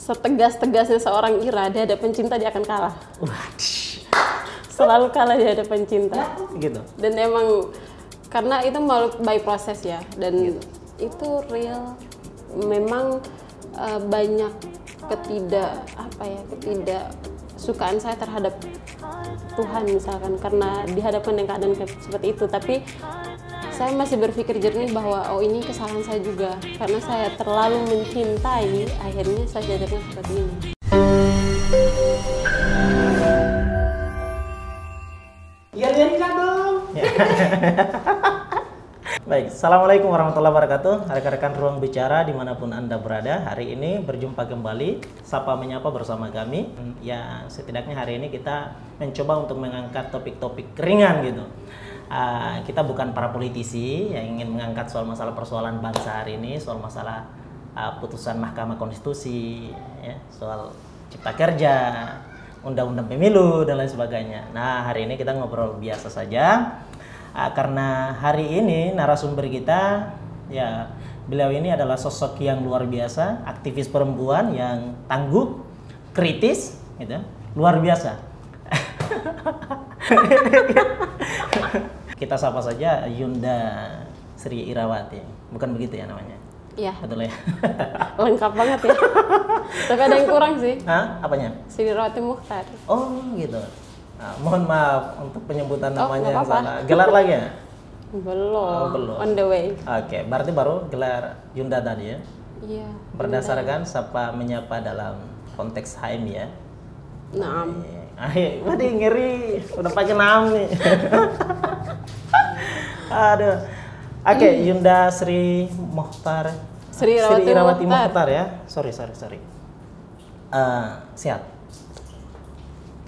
setegas-tegasnya seorang Ira di hadapan cinta dia akan kalah. Waduh. Selalu kalah di hadapan cinta. Gitu. Dan emang karena itu melalui by proses ya, dan Gitu. itu real. Memang banyak ketidaksukaan saya terhadap Tuhan misalkan karena dihadapkan dengan keadaan seperti itu, tapi saya masih berpikir jernih bahwa oh ini kesalahan saya juga karena saya terlalu mencintai, akhirnya saya jadinya seperti ini. Iya dong. Baik, assalamualaikum warahmatullahi wabarakatuh. Rekan-rekan Ruang Bicara dimanapun Anda berada, hari ini berjumpa kembali Sapa Menyapa bersama kami. Ya, setidaknya hari ini kita mencoba untuk mengangkat topik-topik ringan gitu. Kita bukan para politisi yang ingin mengangkat soal masalah persoalan bangsa hari ini, soal masalah putusan Mahkamah Konstitusi, ya, soal Cipta Kerja, Undang-Undang Pemilu dan lain sebagainya. Nah, hari ini kita ngobrol biasa saja. Karena hari ini narasumber kita, ya, beliau ini adalah sosok yang luar biasa, aktivis perempuan yang tangguh, kritis, gitu, luar biasa. Kita sapa saja Yunda Sri Irawati, bukan begitu ya namanya? Iya. Betul ya? Lengkap banget ya. Tapi ada yang kurang sih. Hah? Apanya? Sri Rawati Mukhtar. Oh gitu. Nah, mohon maaf untuk penyebutan namanya yang apa-apa. salah. Gelar lagi ya? Belum. Oh, belum. On the way. Oke, berarti baru gelar Yunda tadi ya? Iya. Berdasarkan Sapa Menyapa dalam konteks HM ya? Naam. Waduh ngeri, udah pakai nam nih. Aduh. Oke, Yunda Sri Mukhtar. Sri Irawati Mukhtar ya. Sorry. Sehat.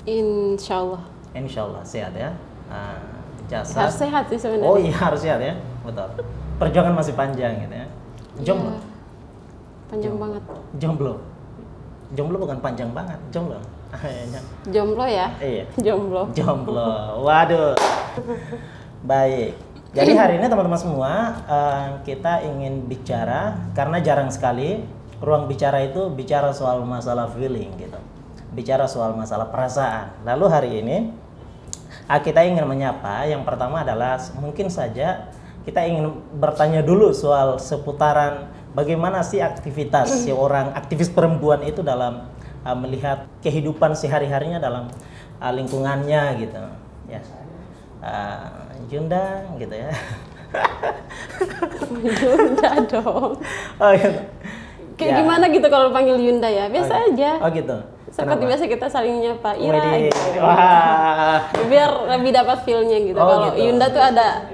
Insyaallah. Insyaallah sehat ya. Jasad. Harus sehat sih sebenarnya. Oh iya harus sehat ya, betul. Perjuangan masih panjang gitu ya. Jomblo. Iya. Panjang banget. Jomblo bukan panjang banget, jomblo. Jomblo ya? Iya. Jomblo. Waduh. Baik. Jadi hari ini teman-teman semua kita ingin bicara karena jarang sekali ruang bicara itu bicara soal masalah feeling gitu. Bicara soal masalah perasaan. Lalu hari ini kita ingin menyapa, yang pertama adalah mungkin saja kita ingin bertanya dulu soal seputaran bagaimana sih aktivitas seorang aktivis perempuan itu dalam melihat kehidupan sehari-harinya dalam lingkungannya gitu ya. Yunda gitu ya. Yunda dong. Oh gitu. Kayak Ya. gimana gitu kalau panggil Yunda ya? Biasa aja. Oh gitu. Seperti biasa kita saling nyapa Ira Widih. gitu. Wah. Biar lebih dapat feel-nya gitu. Oh, Kalau gitu. Yunda tuh ada.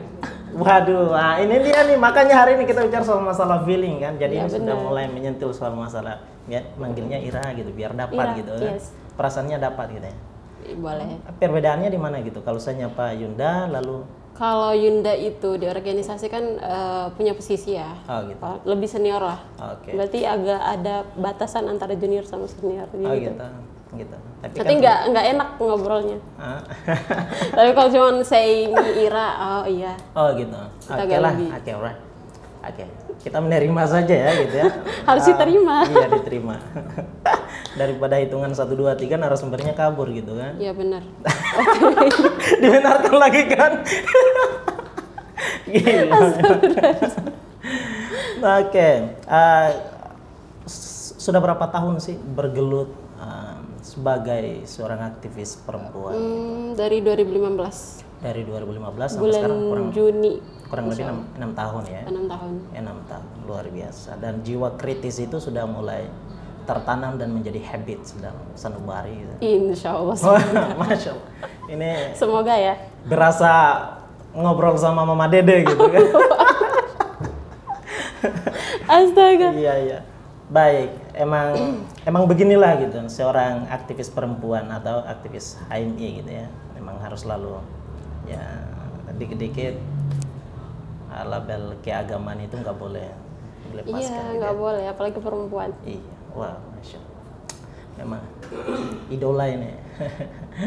Waduh, ini dia nih, makanya hari ini kita bicara soal masalah feeling kan. Jadi Ya, ini sudah benar. mulai menyentuh soal masalah ya, manggilnya Ira gitu biar dapat Ira, gitu kan. yes. Perasaannya dapat gitu ya. Boleh. Perbedaannya di mana gitu? Kalau saya nyapa Yunda lalu Kalau Yunda itu di organisasi kan punya posisi ya. oh gitu. Lebih senior lah. Oke. Berarti agak ada batasan antara junior sama senior Oh gitu. gitu. Tapi nggak enak ngobrolnya. Ah. Tapi kalau cuma saying Ira, oh iya. Oh gitu. Kita Oke agak lah. lebih. Oke, alright. Oke. Kita menerima saja ya gitu ya. Harus diterima. Iya, diterima. Daripada hitungan 1 2 3 narasumbernya kabur gitu kan. Iya benar. Dibenarkan lagi kan. Gila. Oke. Sudah berapa tahun sih bergelut sebagai seorang aktivis perempuan? Dari 2015. Dari 2015 sampai Bulan sekarang Juni. kurang lebih 6 tahun ya. 6 tahun. 6 tahun, luar biasa. Dan jiwa kritis itu sudah mulai tertanam dan menjadi habit sedang sanubari gitu. Insya Allah. Masya Allah. Ini Semoga ya. berasa ngobrol sama Mama Dede gitu kan. Astaga. Iya. Baik, emang beginilah gitu seorang aktivis perempuan atau aktivis HMI gitu ya. Memang harus selalu ya dikit-dikit label keagamaan itu nggak boleh dilepaskan. Iya, gitu nggak ya. boleh, apalagi perempuan. Iya, wah, masya Allah. Memang idola ini.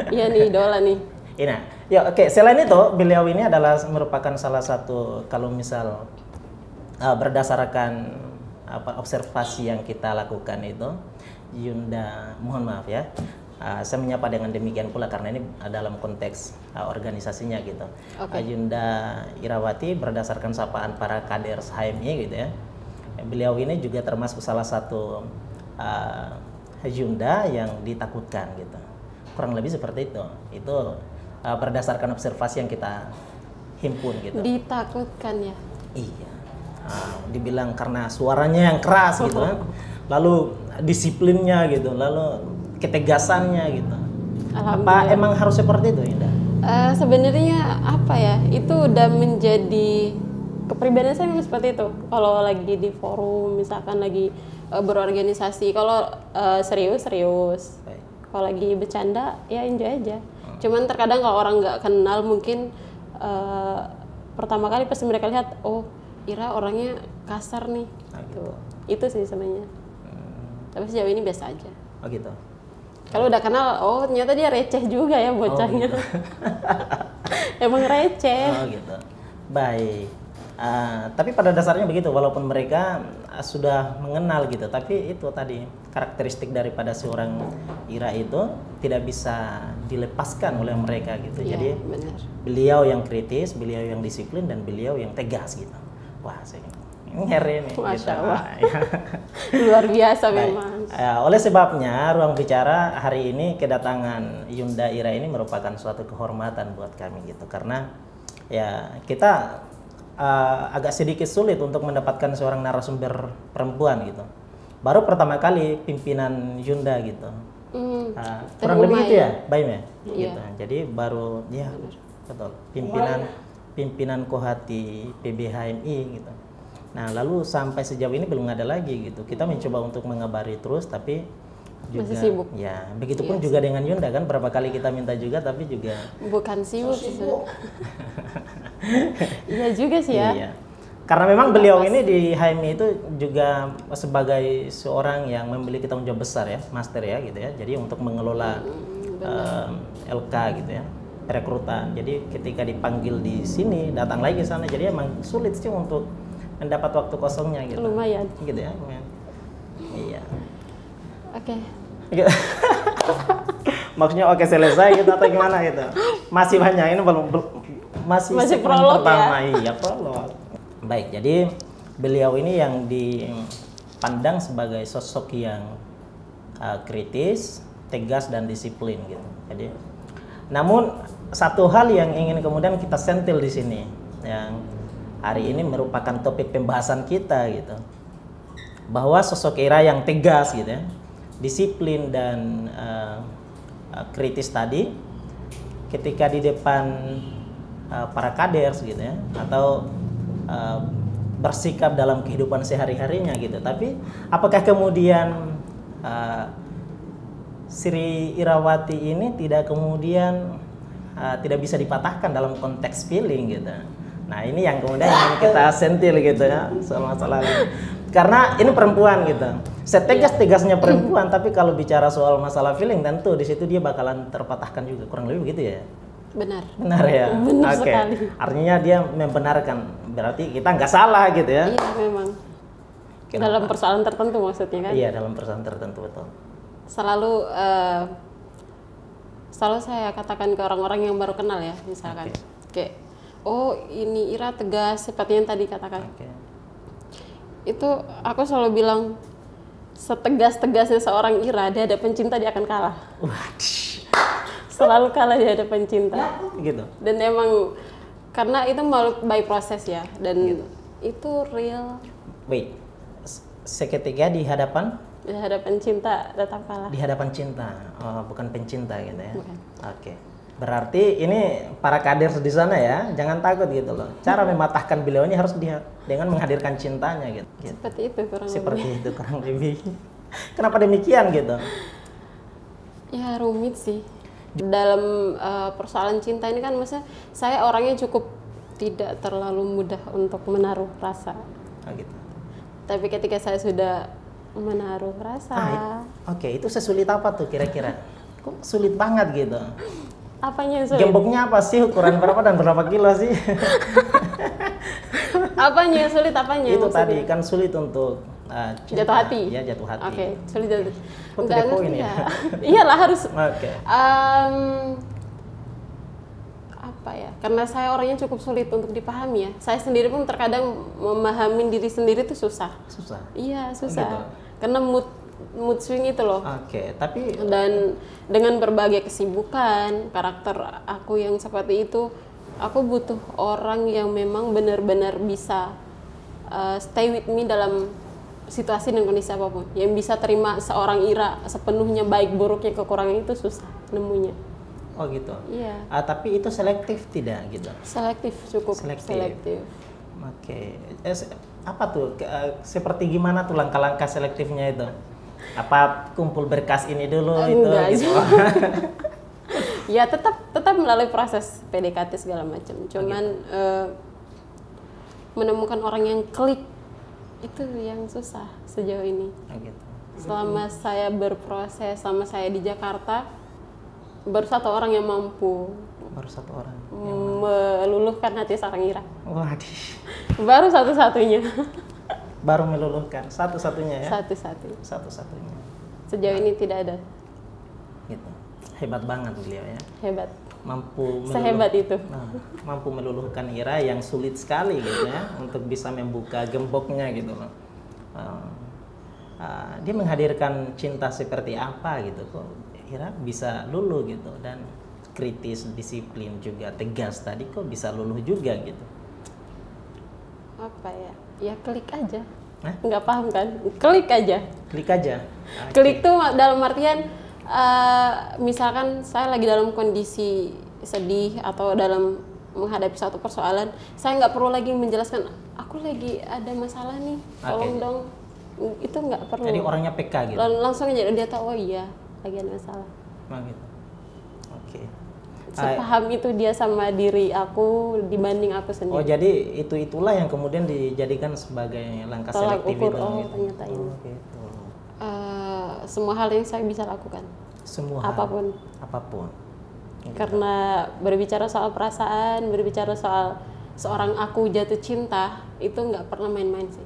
Iya nih, idola nih. Ini, ya oke. Selain itu, beliau ini adalah merupakan salah satu kalau misal berdasarkan observasi yang kita lakukan itu, Yunda, mohon maaf ya. Saya menyapa dengan demikian pula karena ini dalam konteks organisasinya gitu. Yunda Irawati berdasarkan sapaan para kader HMI gitu ya. Beliau ini juga termasuk salah satu Yunda yang ditakutkan gitu. Kurang lebih seperti itu. Itu berdasarkan observasi yang kita himpun gitu. Ditakutkan ya? Iya. Dibilang karena suaranya yang keras gitu kan. Lalu disiplinnya gitu, lalu ketegasannya gitu. Apa emang harus seperti itu, Indah? Sebenarnya apa ya? Itu udah menjadi kepribadian saya memang seperti itu. Kalau lagi di forum, misalkan lagi berorganisasi, kalau serius. Kalau lagi bercanda, ya enjoy aja. Cuman terkadang kalau orang nggak kenal mungkin pertama kali pasti mereka lihat, oh Ira orangnya kasar nih. Gitu. Itu sih sebenarnya. Tapi sejauh ini biasa aja. Oh gitu. Kalau udah kenal, oh ternyata dia receh juga ya bocahnya. Oh, gitu. Emang receh. Oh gitu. Baik. Tapi pada dasarnya begitu, walaupun mereka sudah mengenal gitu, tapi itu tadi karakteristik daripada seorang Ira itu tidak bisa dilepaskan oleh mereka gitu. Ya, jadi benar. Beliau yang kritis, beliau yang disiplin, dan beliau yang tegas gitu. Wah, ini hari ini. Masya Allah. Luar biasa memang. Oleh sebabnya Ruang Bicara hari ini kedatangan Yunda Ira ini merupakan suatu kehormatan buat kami gitu, karena ya kita agak sedikit sulit untuk mendapatkan seorang narasumber perempuan gitu. Baru pertama kali pimpinan Yunda gitu. Kurang lebih itu ya, Baim ya. Gitu. Jadi baru ya betul pimpinan Kohati PBHMI gitu. Nah, lalu sampai sejauh ini belum ada lagi gitu. Kita mencoba untuk mengabari terus, tapi juga masih sibuk. Ya, begitupun juga dengan Yunda kan, berapa kali kita minta juga, tapi juga bukan sibuk. Iya juga sih ya. Iya. Karena memang beliau ini di HMI itu juga sebagai seorang yang memiliki tanggung jawab besar ya, master ya gitu ya. Jadi untuk mengelola LK gitu ya, perekrutan. Jadi ketika dipanggil di sini, datang lagi ke sana. Jadi emang sulit sih untuk mendapat waktu kosongnya gitu. Lumayan. Gitu ya. Iya. Oke. Maksudnya oke selesai gitu atau gimana gitu? Masih banyak, ini belum masih prolog pertama ya? Iya, prolog. Baik, jadi beliau ini yang dipandang sebagai sosok yang kritis, tegas, dan disiplin gitu. Jadi, namun satu hal yang ingin kemudian kita sentil di sini, yang hari ini merupakan topik pembahasan kita gitu, bahwa sosok Ira yang tegas gitu ya, disiplin dan kritis tadi, ketika di depan para kaders gitu ya, atau bersikap dalam kehidupan sehari-harinya gitu. Tapi apakah kemudian Sri Irawati ini tidak kemudian tidak bisa dipatahkan dalam konteks feeling gitu? Nah, ini yang kemudian ingin kita sentil gitu ya, soal masalah ini. Karena ini perempuan gitu, setegas-tegasnya perempuan, tapi kalau bicara soal masalah feeling, tentu di situ dia bakalan terpatahkan juga, kurang lebih begitu ya. Benar ya. Benar sekali. Artinya dia membenarkan, berarti kita nggak salah gitu ya. Iya memang. Kenapa? Dalam persoalan tertentu maksudnya kan? Iya, dalam persoalan tertentu, betul. Selalu saya katakan ke orang-orang yang baru kenal ya, misalkan kayak, oh ini Ira tegas seperti yang tadi katakan. Itu aku selalu bilang, setegas-tegasnya seorang Ira di hadapan cinta dia akan kalah. Selalu kalah di hadapan cinta. Gitu. Dan emang karena itu by proses ya, dan itu real. Wait, seketika di hadapan cinta tetap kalah. Di hadapan cinta, bukan pencinta gitu ya. Bukan. Berarti ini para kader di sana ya, jangan takut gitu loh. Cara mematahkan beliau ini harus dengan menghadirkan cintanya gitu. Seperti itu kurang lebih. Seperti itu kurang lebih. Kenapa demikian gitu? Ya rumit sih. Dalam persoalan cinta ini kan, maksudnya saya orangnya cukup tidak terlalu mudah untuk menaruh rasa. Gitu. Tapi ketika saya sudah menaruh rasa. Itu sesulit apa tuh kira-kira? Kok sulit banget gitu? Apanya yang sulit? Gemboknya apa sih? Ukuran berapa dan berapa kilo sih? Apanya yang sulit? Apanya? Itu maksudnya? tadi kan sulit untuk cinta. Jatuh hati. Ya, jatuh hati. Oke, sulit jatuh. Kok Nggak to the point ngerti ya? Iyalah harus. Oke. Apa ya? Karena saya orangnya cukup sulit untuk dipahami ya. Saya sendiri pun terkadang memahami diri sendiri itu susah. Susah. Iya, susah. Gitu. Karena mood swing itu loh. Oke, tapi Dan dengan berbagai kesibukan, karakter aku yang seperti itu, aku butuh orang yang memang benar-benar bisa stay with me dalam situasi dan kondisi apapun. Yang bisa terima seorang Ira sepenuhnya, baik buruknya kekurangan itu susah nemunya. oh gitu. Iya. Tapi itu selektif tidak gitu? Selektif, cukup Selektif. selektif. Oke. Apa tuh? Seperti gimana tuh langkah-langkah selektifnya itu? Apa kumpul berkas ini dulu Enggak, itu gitu? Ya tetap melalui proses PDKT segala macam. Cuman menemukan orang yang klik itu yang susah sejauh ini. Oh, gitu. Selama saya berproses, selama saya di Jakarta, baru satu orang yang mampu Baru satu orang. meluluhkan hati seorang Ira. Waduh. Baru satu-satunya. Baru meluluhkan satu-satunya ya? Satu-satunya. Satu-satunya. Sejauh ini tidak ada. Gitu. Hebat banget beliau ya. Hebat. Mampu Sehebat itu. mampu meluluhkan Ira yang sulit sekali gitu ya untuk bisa membuka gemboknya gitu loh. Dia menghadirkan cinta seperti apa gitu kok Ira bisa luluh gitu, dan kritis, disiplin juga, tegas tadi kok bisa luluh juga gitu. Apa ya? Ya klik aja. Hah? Nggak paham kan? Klik aja. Klik aja. Klik tuh dalam artian misalkan saya lagi dalam kondisi sedih atau dalam menghadapi suatu persoalan, saya nggak perlu lagi menjelaskan aku lagi ada masalah nih, tolong dong. Itu nggak perlu. Jadi orangnya PK gitu. Langsung aja dia tahu, oh iya lagi ada masalah. Oh, gitu. Oke. Sepaham itu dia sama diri aku dibanding aku sendiri. Oh, jadi itulah yang kemudian dijadikan sebagai langkah Tolak selektif ukur, itu oh gitu. ternyata ini. Oh, gitu. Semua hal yang saya bisa lakukan. Semua hal. Apapun. Gitu. Karena berbicara soal perasaan, berbicara soal seorang aku jatuh cinta, itu nggak pernah main-main sih.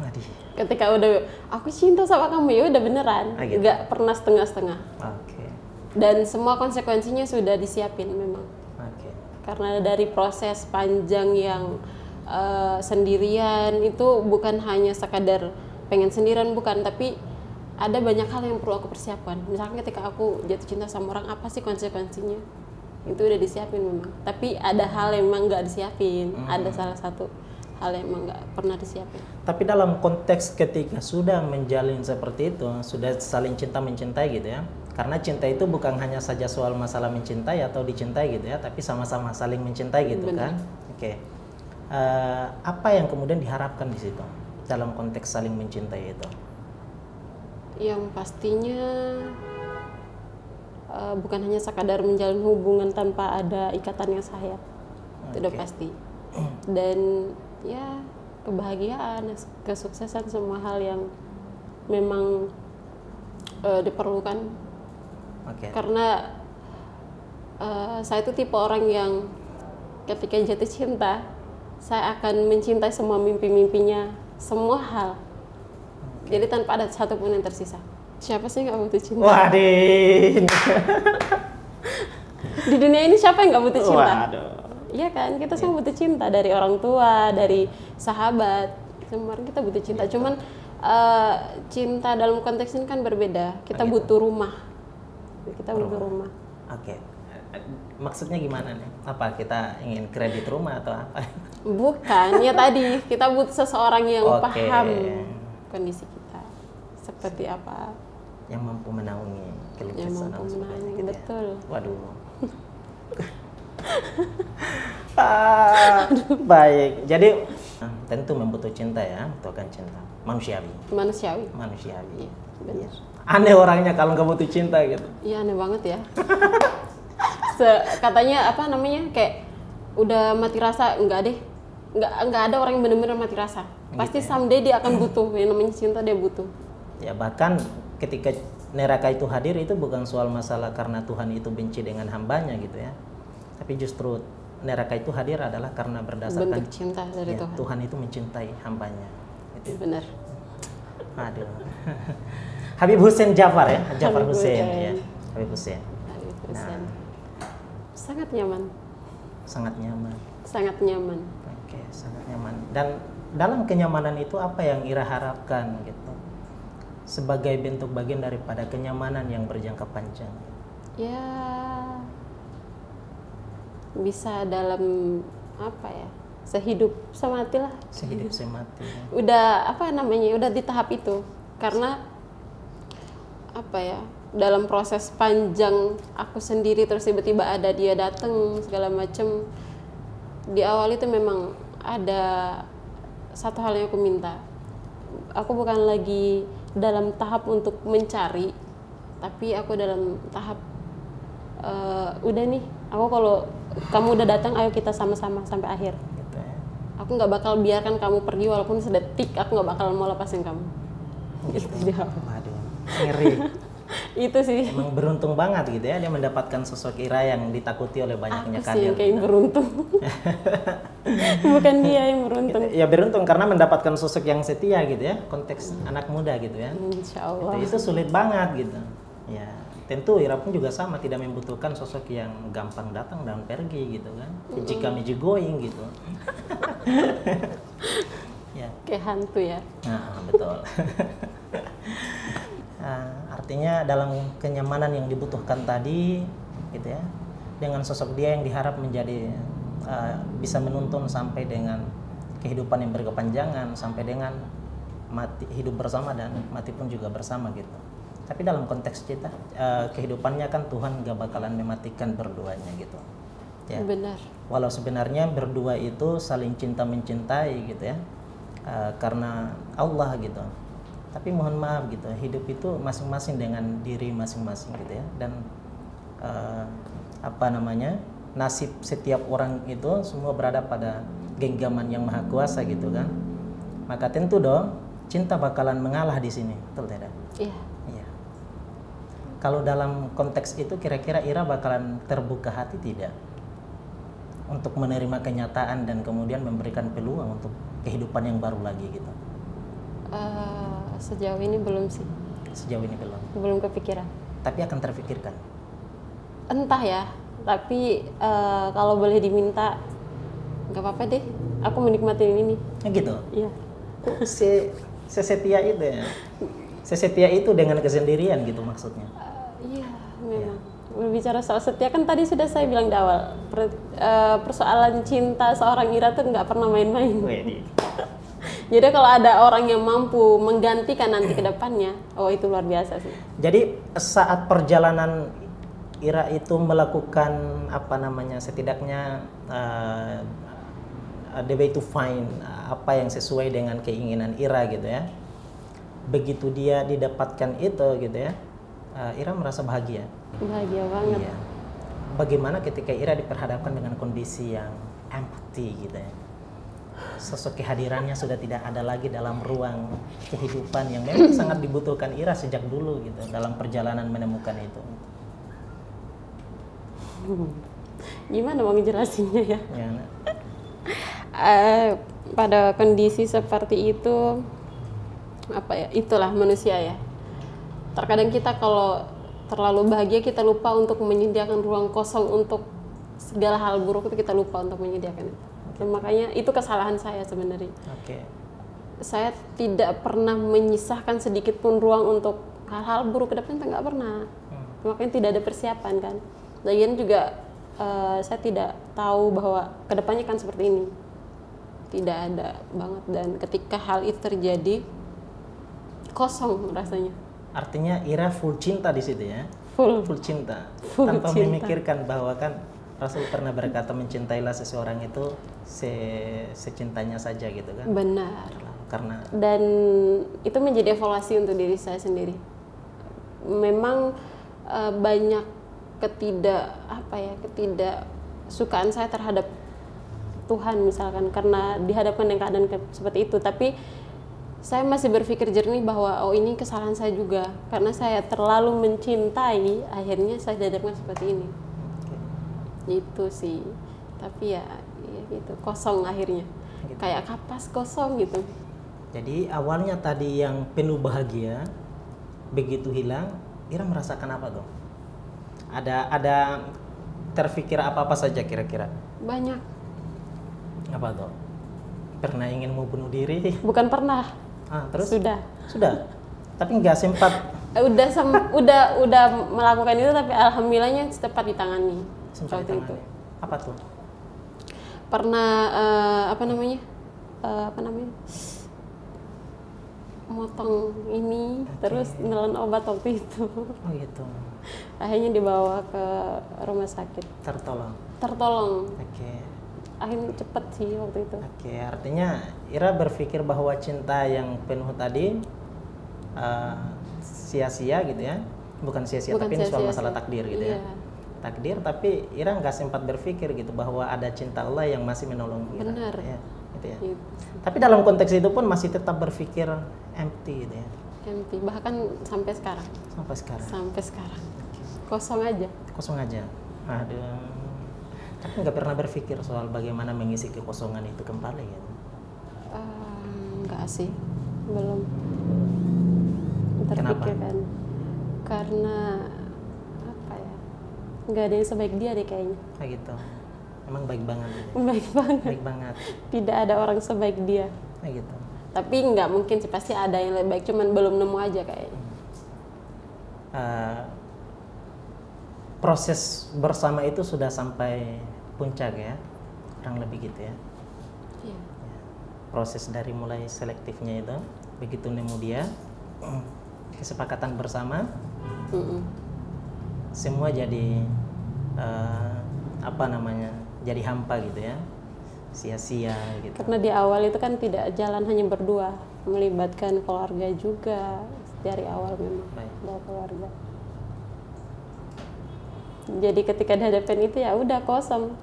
Waduh. Ketika udah aku cinta sama kamu, ya udah beneran, gitu. nggak pernah setengah-setengah. Oke. Dan semua konsekuensinya sudah disiapin memang. Oke. Karena dari proses panjang yang sendirian itu bukan hanya sekadar pengen sendirian, bukan, tapi ada banyak hal yang perlu aku persiapkan. Misalkan ketika aku jatuh cinta sama orang, apa sih konsekuensinya? Itu udah disiapin memang. Tapi ada hal yang memang nggak disiapin. Ada salah satu hal yang memang nggak pernah disiapin. Tapi dalam konteks ketika sudah menjalin seperti itu, sudah saling cinta mencintai gitu ya. Karena cinta itu bukan hanya saja soal masalah mencintai atau dicintai gitu ya, tapi sama-sama saling mencintai gitu. Benar. Kan. Oke. Apa yang kemudian diharapkan di situ dalam konteks saling mencintai itu? Yang pastinya bukan hanya sekadar menjalin hubungan tanpa ada ikatan yang sah. Itu udah pasti. Dan ya kebahagiaan, kesuksesan, semua hal yang memang diperlukan. Karena saya itu tipe orang yang ketika jatuh cinta, saya akan mencintai semua mimpi-mimpinya, semua hal. Jadi tanpa ada satupun yang tersisa. Siapa sih nggak butuh cinta? Waduh. Di dunia ini siapa yang nggak butuh cinta? Waduh. Iya kan, kita semua butuh cinta, dari orang tua, dari sahabat, semua orang kita butuh cinta. Cuman cinta dalam konteks ini kan berbeda. Kita butuh rumah. Kita butuh rumah. Oke. Maksudnya gimana nih? Apa kita ingin kredit rumah atau apa? Bukan, ya tadi kita butuh seseorang yang paham kondisi kita seperti apa. Yang mampu menaungi keluh kesah. Yang mampu menaungi, betul. Waduh. Baik, jadi tentu membutuh cinta ya, membutuhkan cinta. Manusiawi. Iya, benar. Aneh orangnya kalau nggak butuh cinta gitu. Iya, aneh banget ya. Katanya apa namanya, kayak udah mati rasa, enggak deh. Enggak ada orang yang benar-benar mati rasa. Pasti gitu ya? someday dia akan butuh, yang namanya cinta dia butuh. Ya bahkan ketika neraka itu hadir itu bukan soal masalah karena Tuhan itu benci dengan hambanya gitu ya. Tapi justru neraka itu hadir adalah karena berdasarkan bentuk cinta dari ya, Tuhan. Tuhan itu mencintai hambanya. Gitu. Benar. Aduh. Habib Hussein Jafar ya, Jafar Habib Hussein Hussein. ya, Habib Hussein. Habib Nah, Hussein. Sangat nyaman, sangat nyaman. sangat nyaman. Oke, sangat nyaman. Dan dalam kenyamanan itu apa yang Ira harapkan gitu? Sebagai bentuk bagian daripada kenyamanan yang berjangka panjang. Ya, bisa dalam apa ya? Sehidup semati lah. Sehidup semati. Udah apa namanya? Udah di tahap itu. Karena apa ya? Dalam proses panjang aku sendiri terus tiba-tiba ada dia datang segala macem. Di awal itu memang ada satu hal yang aku minta. Aku bukan lagi dalam tahap untuk mencari, tapi aku dalam tahap udah nih, aku kalau kamu udah datang, ayo kita sama-sama sampai akhir. Gitu ya. Aku nggak bakal biarkan kamu pergi walaupun sedetik, aku nggak bakal mau lepasin kamu. Itu dia. Waduh, ngeri. Itu sih. Emang beruntung banget gitu ya, dia mendapatkan sosok Ira yang ditakuti oleh banyaknya Aku sih yang kader. kayak beruntung. Bukan dia yang beruntung. Ya beruntung karena mendapatkan sosok yang setia gitu ya, konteks anak muda gitu ya. Insya Allah. Itu sulit banget gitu. Ya, tentu Ira pun juga sama, tidak membutuhkan sosok yang gampang datang dan pergi gitu kan. Jika meji going gitu. Ya. Kayak hantu ya. Nah, betul. Artinya dalam kenyamanan yang dibutuhkan tadi gitu ya, dengan sosok dia yang diharap menjadi bisa menuntun sampai dengan kehidupan yang berkepanjangan, sampai dengan mati, hidup bersama dan mati pun juga bersama gitu. Tapi dalam konteks kita kehidupannya kan Tuhan gak bakalan mematikan berduanya gitu ya. Benar. Walau sebenarnya berdua itu saling cinta mencintai gitu ya, karena Allah gitu. Tapi mohon maaf gitu, hidup itu masing-masing dengan diri masing-masing gitu ya. Dan apa namanya, nasib setiap orang itu semua berada pada genggaman yang maha kuasa gitu kan. Maka tentu dong cinta bakalan mengalah di sini, betul tidak? Iya. Iya. Kalau dalam konteks itu kira-kira Ira bakalan terbuka hati tidak untuk menerima kenyataan dan kemudian memberikan peluang untuk kehidupan yang baru lagi gitu? Sejauh ini belum sih. Sejauh ini belum. Belum kepikiran. Tapi akan terfikirkan. Entah ya. Tapi kalau boleh diminta, nggak apa-apa deh. Aku menikmati ini. Gitu. Iya. Sesetia itu ya. Sesetia itu dengan kesendirian gitu maksudnya. Iya, memang. Berbicara soal setia kan tadi sudah saya bilang di awal. Persoalan cinta seorang Ira tuh nggak pernah main-main. Jadi kalau ada orang yang mampu menggantikan nanti ke depannya, oh itu luar biasa sih. Jadi saat perjalanan Ira itu melakukan apa namanya, setidaknya the way to find apa yang sesuai dengan keinginan Ira gitu ya. Begitu dia didapatkan itu gitu ya, Ira merasa bahagia. Bahagia banget. Iya. Bagaimana ketika Ira diperhadapkan dengan kondisi yang empty gitu ya. Sosok kehadirannya sudah tidak ada lagi dalam ruang kehidupan yang memang sangat dibutuhkan Ira sejak dulu gitu dalam perjalanan menemukan itu. Gimana mau ngejelasinnya ya? Ya, nah. Pada kondisi seperti itu, apa ya? Itulah manusia ya. Terkadang kita kalau terlalu bahagia kita lupa untuk menyediakan ruang kosong untuk segala hal buruk itu, kita lupa untuk menyediakan itu. Dan makanya itu kesalahan saya sebenarnya. Oke. Saya tidak pernah menyisahkan sedikit pun ruang untuk hal-hal buruk ke depan, nggak pernah. Makanya tidak ada persiapan kan. Lagian juga saya tidak tahu bahwa kedepannya kan seperti ini. Tidak ada banget, dan ketika hal itu terjadi kosong rasanya. Artinya Ira full cinta di situ ya. Full Cinta. Full Tanpa cinta. memikirkan bahwa kan Rasul pernah berkata mencintailah seseorang itu secintanya saja gitu kan. Benar. Karena Dan itu menjadi evaluasi untuk diri saya sendiri. Memang banyak ketidaksukaan saya terhadap Tuhan misalkan karena dihadapkan dengan keadaan seperti itu, tapi saya masih berpikir jernih bahwa oh ini kesalahan saya juga karena saya terlalu mencintai, akhirnya saya dihadapkan seperti ini. Itu sih. Tapi ya gitu, kosong akhirnya. Gitu. Kayak kapas kosong gitu. Jadi awalnya tadi yang penuh bahagia, begitu hilang, Ira merasakan apa dong? Ada terfikir apa-apa saja kira-kira? Banyak. Apa tuh? Pernah ingin mau bunuh diri? Bukan pernah. Terus? Sudah. Tapi nggak sempat. Udah melakukan itu, tapi alhamdulillahnya cepat ditangani. Sempat waktu ditangani. itu. Apa tuh? Pernah motong ini, terus nelan obat waktu itu. Oh gitu. Akhirnya dibawa ke rumah sakit. Tertolong. Oke. Akhirnya cepet sih waktu itu. Oke, artinya Ira berpikir bahwa cinta yang penuh tadi sia-sia gitu ya? Bukan sia-sia, tapi ini soal masalah takdir gitu ya? Takdir, tapi Ira nggak sempat berpikir gitu bahwa ada cinta Allah yang masih menolong Ira. Benar. Ya, gitu ya. Gitu. Tapi dalam konteks itu pun masih tetap berpikir empty gitu ya? Empty, bahkan sampai sekarang. Sampai sekarang. Kosong aja. Aduh. Tapi nggak pernah berpikir soal bagaimana mengisi kekosongan itu kembali gitu? Enggak sih, belum Kenapa? terpikirkan. Karena apa ya? Nggak ada yang sebaik dia deh kayaknya. Kayak gitu. Emang baik banget gitu. Baik banget. Baik. Tidak ada orang sebaik dia. Kayak gitu. Tapi nggak mungkin sih, pasti ada yang lebih baik, cuman belum nemu aja kayaknya. Proses bersama itu sudah sampai puncak ya, kurang lebih gitu ya. Iya. Proses dari mulai selektifnya itu, begitu nemu dia, kesepakatan bersama, semua jadi jadi hampa gitu ya, sia-sia gitu. Karena di awal itu kan tidak jalan hanya berdua, melibatkan keluarga juga dari awal memang. Bawa keluarga. Jadi ketika dihadapkan itu ya udah kosong.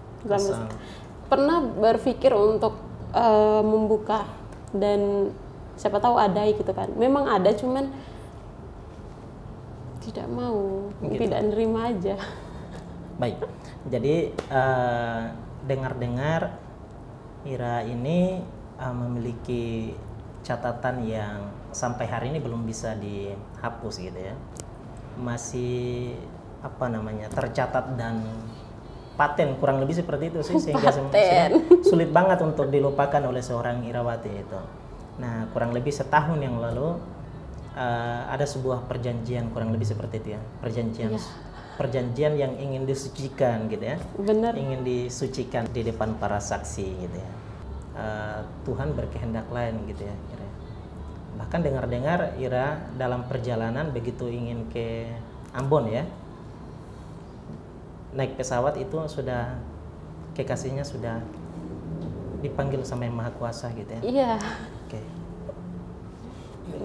Pernah berpikir untuk membuka dan siapa tahu ada gitu kan. Memang ada, cuman tidak mau, gitu. Tidak nerima aja. Baik. Jadi dengar-dengar Ira ini memiliki catatan yang sampai hari ini belum bisa dihapus gitu ya. Masih tercatat dan paten, kurang lebih seperti itu sih, sehingga sulit banget untuk dilupakan oleh seorang Irawati itu. Nah, kurang lebih setahun yang lalu ada sebuah perjanjian, kurang lebih seperti itu ya, perjanjian yang ingin disucikan gitu ya. Benar. Ingin disucikan di depan para saksi gitu ya. Tuhan berkehendak lain gitu ya. Bahkan dengar-dengar Ira dalam perjalanan begitu ingin ke Ambon ya, naik pesawat itu sudah kekasihnya sudah dipanggil sama Yang Maha Kuasa gitu ya. Iya. Oke.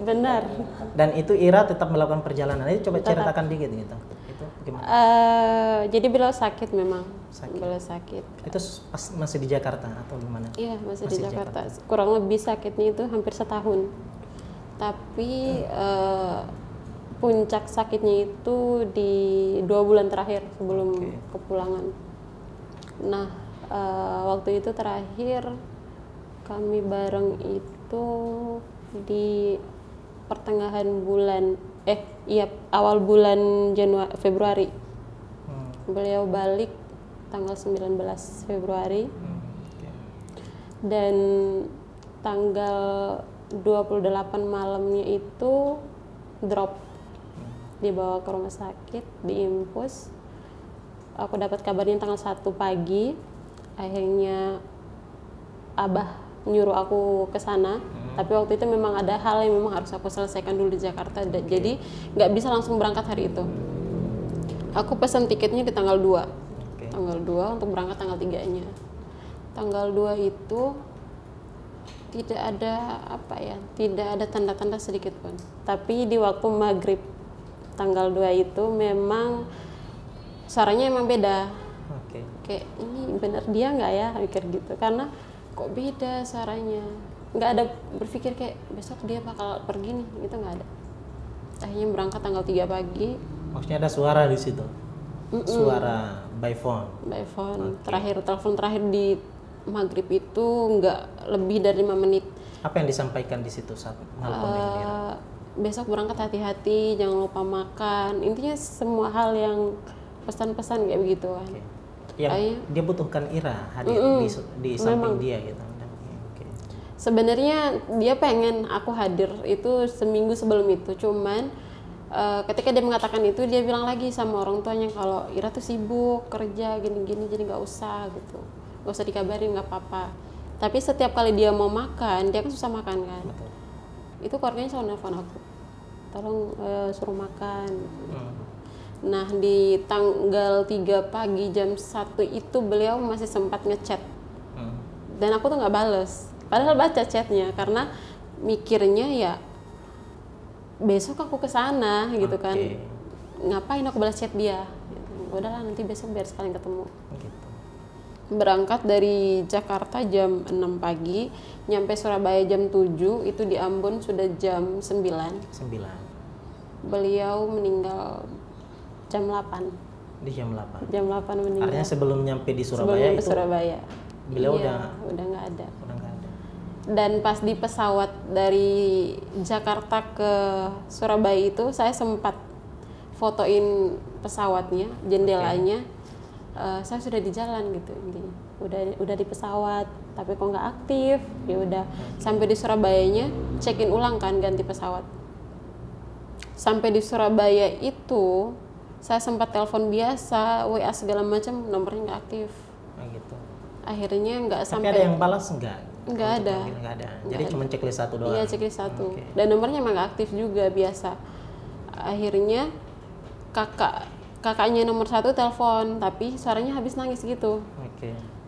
Benar. Dan itu Ira tetap melakukan perjalanan. Itu coba ceritakan dikit gitu. Itu gimana? Jadi beliau sakit memang. Beliau sakit. Itu pas masih di Jakarta atau gimana? Iya, masih di Jakarta. Kurang lebih sakitnya itu hampir setahun. Tapi puncak sakitnya itu di 2 bulan terakhir sebelum kepulangan. Nah, waktu itu terakhir kami bareng itu di pertengahan bulan awal bulan Februari. Beliau balik tanggal 19 Februari. Dan tanggal 28 malamnya itu drop, dibawa ke rumah sakit, diinfus. Aku dapat kabarnya tanggal 1 pagi. Akhirnya Abah nyuruh aku ke sana. Tapi waktu itu memang ada hal yang memang harus aku selesaikan dulu di Jakarta. Jadi nggak bisa langsung berangkat hari itu. Aku pesan tiketnya di tanggal 2. Tanggal 2 untuk berangkat tanggal 3-nya. Tanggal 2 itu tidak ada tanda-tanda sedikit pun. Tapi di waktu maghrib tanggal 2 itu memang suaranya emang beda. Kayak ini bener dia nggak ya, mikir gitu. Karena kok beda suaranya. Nggak ada berpikir kayak besok dia bakal pergi nih, gitu nggak ada. Akhirnya berangkat tanggal 3 pagi. Maksudnya ada suara di situ? Suara by phone? By phone. Telepon terakhir di maghrib itu nggak lebih dari 5 menit. Apa yang disampaikan di situ saat nelpon dengan Ira? Besok berangkat hati-hati, jangan lupa makan. Intinya semua hal yang pesan-pesan kayak begitu kan. Oke. Yang dia butuhkan Ira hadir di samping dia gitu. Oke. Sebenarnya dia pengen aku hadir itu seminggu sebelum itu, cuman ketika dia mengatakan itu dia bilang lagi sama orang tuanya kalau Ira tuh sibuk kerja gini-gini jadi nggak usah gitu, nggak usah dikabarin, nggak apa-apa. Tapi setiap kali dia mau makan dia kan susah makan kan. Betul. Itu keluarganya selalu nelfon aku, tolong suruh makan. Nah di tanggal 3 pagi jam 1 itu beliau masih sempat ngechat dan aku tuh nggak bales, padahal baca chatnya karena mikirnya ya besok aku kesana gitu kan, ngapain aku balas chat dia gitu. Udahlah nanti besok biar sekalian ketemu gitu. Berangkat dari Jakarta jam 6 pagi, nyampe Surabaya jam 7, itu di Ambon sudah jam 9. Beliau meninggal jam 8. Di jam 8? Jam 8 meninggal. Artinya sebelum nyampe di Surabaya sebelum nyampe Surabaya. Beliau udah nggak ada. Udah nggak ada. Dan pas di pesawat dari Jakarta ke Surabaya itu, saya sempat fotoin pesawatnya, jendelanya. Saya sudah di jalan gitu intinya, udah di pesawat tapi kok nggak aktif. Ya udah sampai di Surabayanya check in ulang kan, ganti pesawat. Sampai di Surabaya itu saya sempat telepon biasa, WA segala macam, nomornya nggak aktif. Gitu. Akhirnya nggak sampai. Tapi ada yang balas nggak? Nggak ada. Jadi cuma checklist 1 doang. Iya, checklist 1. Dan nomornya emang nggak aktif juga biasa. Akhirnya kakaknya nomor 1 telepon, tapi suaranya habis nangis gitu.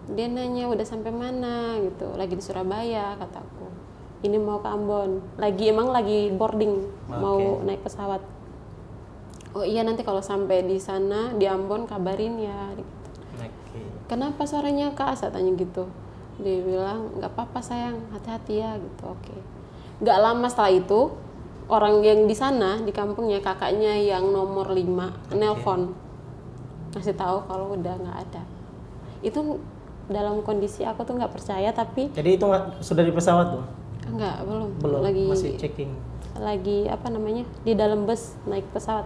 Dia nanya udah sampai mana gitu, lagi di Surabaya kataku. Ini mau ke Ambon, emang lagi boarding, mau naik pesawat. Oh iya nanti kalau sampai di sana di Ambon kabarin ya. Gitu. Kenapa suaranya Kak? Saya tanya gitu. Dia bilang nggak apa-apa sayang, hati-hati ya gitu. Nggak lama setelah itu orang yang di sana di kampungnya, kakaknya yang nomor 5 nelpon ngasih tahu kalau udah nggak ada. Itu dalam kondisi aku tuh nggak percaya, tapi jadi itu sudah di pesawat tuh? Enggak, belum lagi masih checking, lagi apa namanya di dalam bus naik pesawat.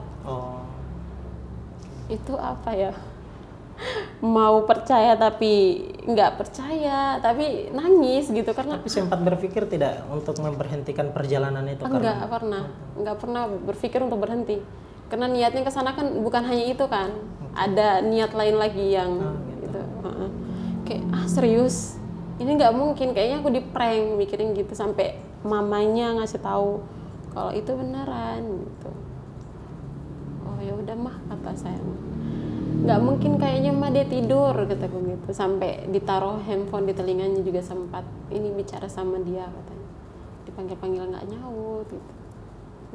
Itu apa ya, mau percaya tapi nggak percaya, tapi nangis gitu karena. Tapi sempat berpikir tidak untuk memberhentikan perjalanan itu? Nggak pernah berpikir untuk berhenti karena niatnya ke sana kan bukan hanya itu kan, ada niat lain lagi yang gitu. Kayak serius ini nggak mungkin, kayaknya aku di prank, mikirin gitu sampai mamanya ngasih tahu kalau itu beneran gitu. Oh ya udah mah, kata saya, nggak mungkin kayaknya mah dia tidur, kataku gitu. Sampai ditaruh handphone di telinganya juga sempat ini bicara sama dia, katanya dipanggil-panggil nggak nyaut gitu.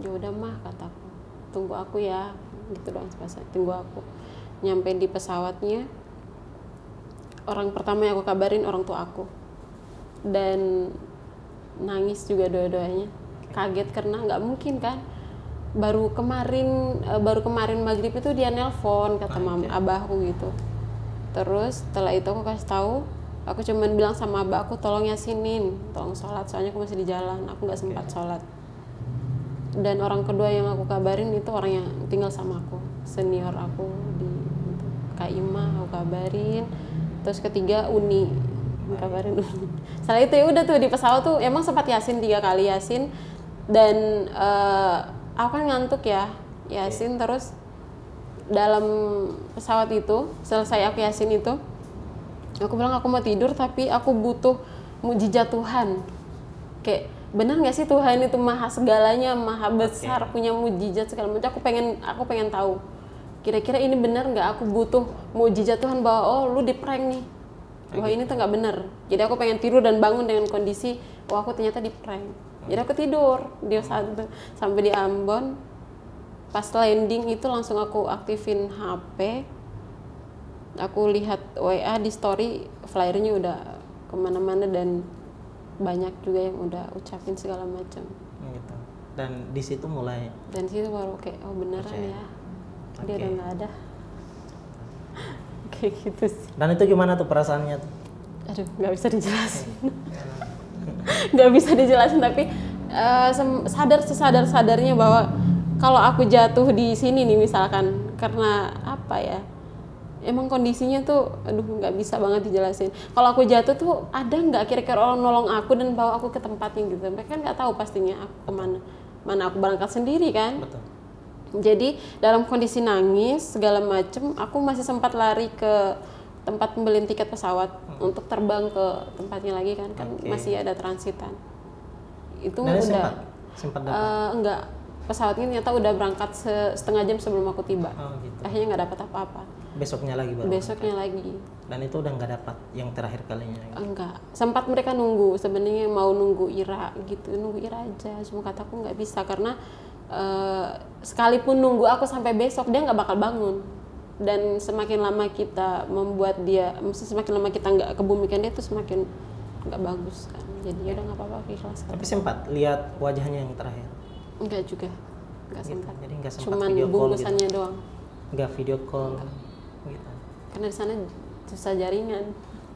Ya udah mah, kataku, tunggu aku ya gitu doang. Tunggu aku. Nyampe di pesawatnya, orang pertama yang aku kabarin orang tua aku, dan nangis juga dua-duanya. Kaget karena nggak mungkin kan, baru kemarin maghrib itu dia nelpon, kata abahku gitu. Terus setelah itu aku kasih tahu, aku cuman bilang sama abah aku, tolong yasinin, tolong sholat, soalnya aku masih di jalan, aku nggak sempat sholat. Dan orang kedua yang aku kabarin itu orang yang tinggal sama aku, senior aku di Kak Ima, aku kabarin. Terus ketiga Uni, kabarin Uni. Setelah itu ya udah tuh di pesawat tuh emang sempat yasin 3 kali yasin, dan aku kan ngantuk ya, yasin. Terus dalam pesawat itu selesai aku yasin itu, aku bilang aku mau tidur tapi aku butuh mukjizat Tuhan. Kayak benar nggak sih Tuhan itu maha segalanya, maha besar, punya mukjizat segala macam. Aku pengen tahu kira-kira ini benar nggak. Aku butuh mukjizat Tuhan bahwa oh lu di prank nih, bahwa ini tuh nggak benar. Jadi aku pengen tidur dan bangun dengan kondisi oh aku ternyata di prank. Jadi aku tidur di saat itu sampai di Ambon. Pas landing itu langsung aku aktifin HP, aku lihat WA di story, flyernya udah kemana-mana dan banyak juga yang udah ucapin segala macam. Gitu. Dan di situ mulai. Dan di situ baru kayak oh beneran percaya. Ya, dia udah nggak ada. Kayak gitu sih. Dan itu gimana tuh perasaannya tuh? Aduh, nggak bisa dijelasin. nggak bisa dijelasin, tapi sadar-sadarnya bahwa kalau aku jatuh di sini nih misalkan, karena apa ya, emang kondisinya tuh aduh nggak bisa banget dijelasin. Kalau aku jatuh tuh ada nggak kira-kira orang nolong aku dan bawa aku ke tempatnya gitu, mereka kan nggak tahu pastinya aku kemana, mana aku berangkat sendiri kan. Betul. Jadi dalam kondisi nangis segala macem, aku masih sempat lari ke tempat pembelian tiket pesawat untuk terbang ke tempatnya lagi kan, masih ada transitan. Itu Dan udah sempat dapat. enggak, pesawatnya ternyata udah berangkat setengah jam sebelum aku tiba. Gitu. Akhirnya nggak dapat apa-apa. Besoknya lagi baru. Besoknya lagi. Dan itu udah nggak dapat yang terakhir kalinya. Enggak, sempat mereka nunggu, sebenarnya mau nunggu Ira gitu, nunggu Ira aja. Cuma kataku nggak bisa karena sekalipun nunggu aku sampai besok dia nggak bakal bangun. Dan semakin lama kita membuat dia, semakin lama kita nggak kebumikan dia, itu semakin nggak bagus kan. Jadi udah nggak apa-apa, ikhlas. Tapi sempat lihat wajahnya yang terakhir? Enggak juga, nggak Gitu. sempat. Jadi nggak sempat Cuman video call bungkusannya gitu. doang. Nggak video call gitu. Karena di sana susah jaringan.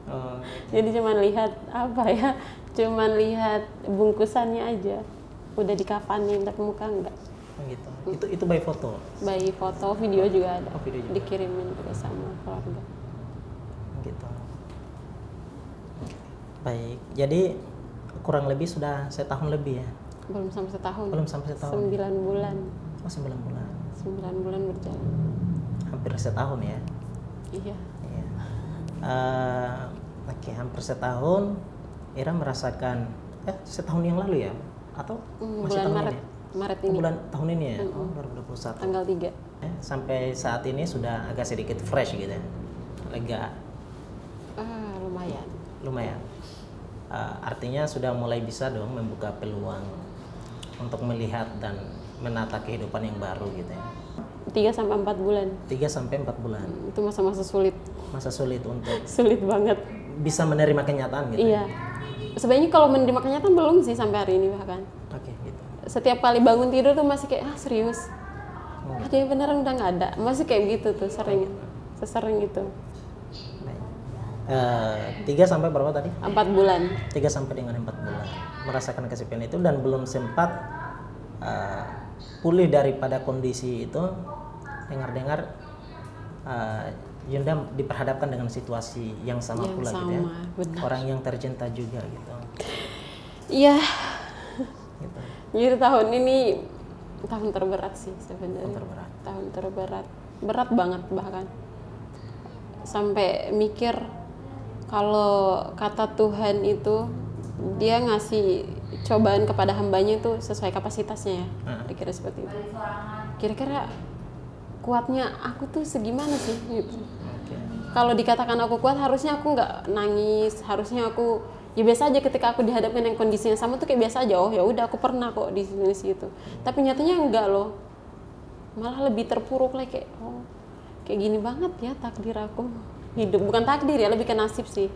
Oh, Jadi cuman lihat apa ya, cuman lihat bungkusannya aja. Udah dikafanin tapi muka enggak. gitu. Itu by foto. By foto, video juga ada. Oh, video juga. Dikirimin juga sama keluarga. Gitu. Baik. Jadi kurang lebih sudah setahun lebih ya. Belum sampai setahun. Belum sampai setahun. 9 bulan. Oh, 9 bulan. 9 bulan berjalan. Hampir setahun ya. Iya. Iya. Oke, hampir setahun. Ira merasakan setahun yang lalu ya? Atau masih Bulan tahun Maret. ini? Maret Oh, ini. bulan tahun ini ya? Oh, 2021. Tanggal 3. Sampai saat ini sudah agak sedikit fresh gitu ya? Lega? Lumayan. Lumayan. Artinya sudah mulai bisa dong membuka peluang untuk melihat dan menata kehidupan yang baru gitu ya? 3-4 bulan. 3-4 bulan. Itu masa-masa sulit. Masa sulit untuk Sulit banget. bisa menerima kenyataan gitu. Iya. Sebenarnya kalau menerima kenyataan belum sih sampai hari ini bahkan. Oke, gitu. Setiap kali bangun tidur tuh masih kayak serius. Oh. Ada yang beneran udah nggak ada. Masih kayak gitu tuh sering. Sesering itu. Baik. 3 sampai berapa tadi? 4 bulan. 3 sampai dengan 4 bulan merasakan kesepian itu dan belum sempat pulih daripada kondisi itu. Dengar-dengar Yunda diperhadapkan dengan situasi yang sama Yang pula sama, gitu ya. benar. Orang yang tercinta juga gitu. Iya. Gitu. Jadi tahun ini tahun terberat sih sebenarnya. Tahun terberat. Tahun terberat. Berat banget bahkan. Sampai mikir kalau kata Tuhan itu dia ngasih cobaan kepada hambanya itu sesuai kapasitasnya ya. Kira-kira seperti itu. Kira-kira kuatnya aku tuh segimana sih gitu. Oke. Kalau dikatakan aku kuat, harusnya aku nggak nangis, harusnya aku ya biasa aja. Ketika aku dihadapkan dengan kondisi yang sama tuh kayak biasa aja. Oh ya udah, aku pernah kok di situ. Tapi nyatanya enggak loh, malah lebih terpuruk lah, kayak kayak gini banget ya takdir aku hidup. Bukan takdir ya, lebih ke nasib sih.